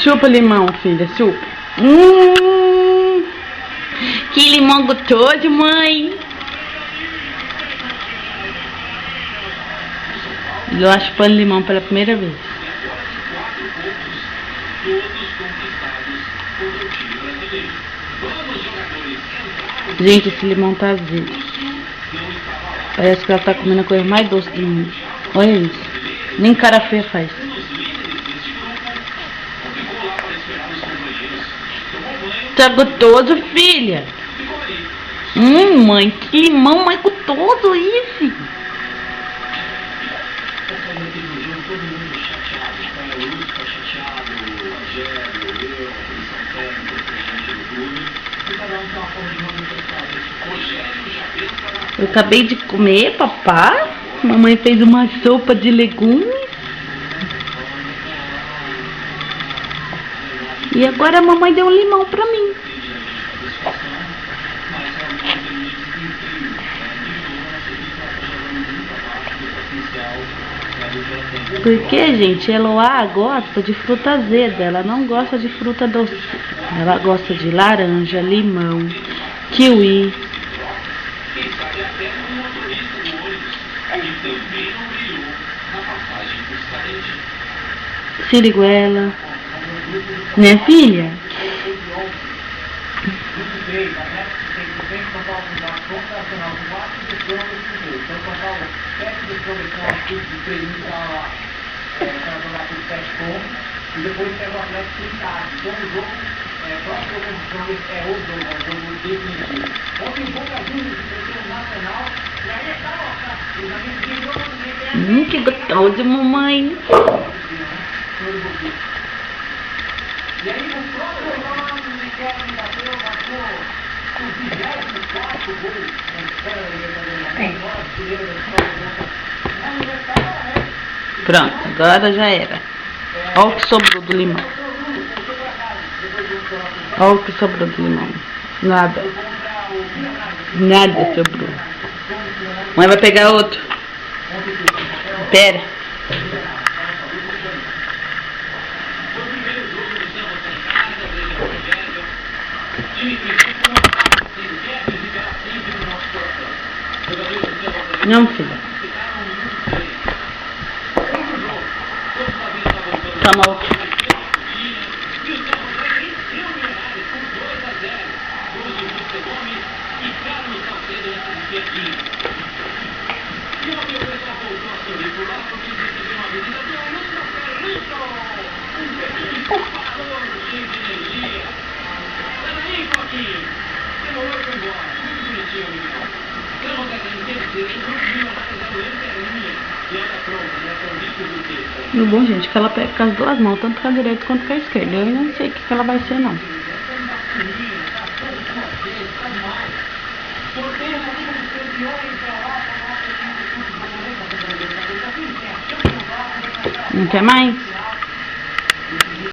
Chupa limão, filha, chupa. Que limão gostoso, mãe. Eu acho chupando limão pela primeira vez. Gente, esse limão tá azedo. Parece que ela tá comendo a coisa mais doce do mundo. Olha isso. Nem cara feia faz. Tá gostoso, filha? Mãe, que limão mais gostoso esse. Eu acabei de comer, papá. Mamãe fez uma sopa de legumes. E agora a mamãe deu um limão pra mim. Porque, gente, Eloá gosta de fruta azeda. Ela não gosta de fruta doce. Ela gosta de laranja, limão, kiwi. Siriguela. Né, filha? E depois pega o Atlético em casa. Então o jogo, próximo jogo é o jogo definitivo. Ontem o Boca Juniors enfrentou o Nacional. E aí é tal, Que gostoso, mamãe. E aí o próprio nome de Kevin bateu o 24º gol na história da Libertadores. Pronto, agora já era. Olha o que sobrou do limão. Olha o que sobrou do limão. Nada. Nada sobrou. Mãe vai pegar outro. Pera. Não, filha. Toma outro. O bom, gente, que ela pega com as duas mãos, tanto com a direita quanto com a esquerda. Eu não sei o que ela vai ser, não. Não quer mais?